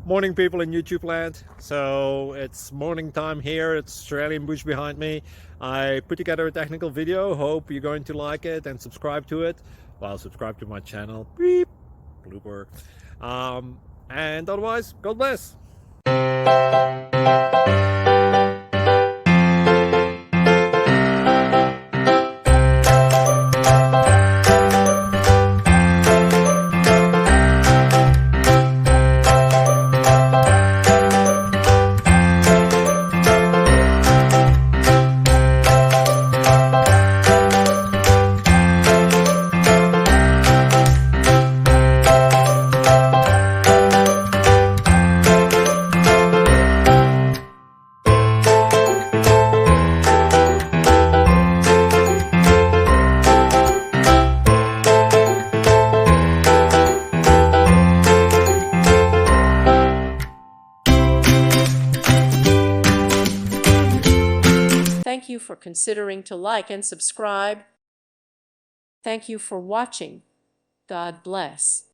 Morning, people in YouTube land. So it's morning time here. It's Australian bush behind me. I put together a technical video. Hope you're going to like it and subscribe to it. Well, subscribe to my channel. Beep. Blooper. And otherwise, God bless. Thank you for considering to like and subscribe. Thank you for watching. God bless.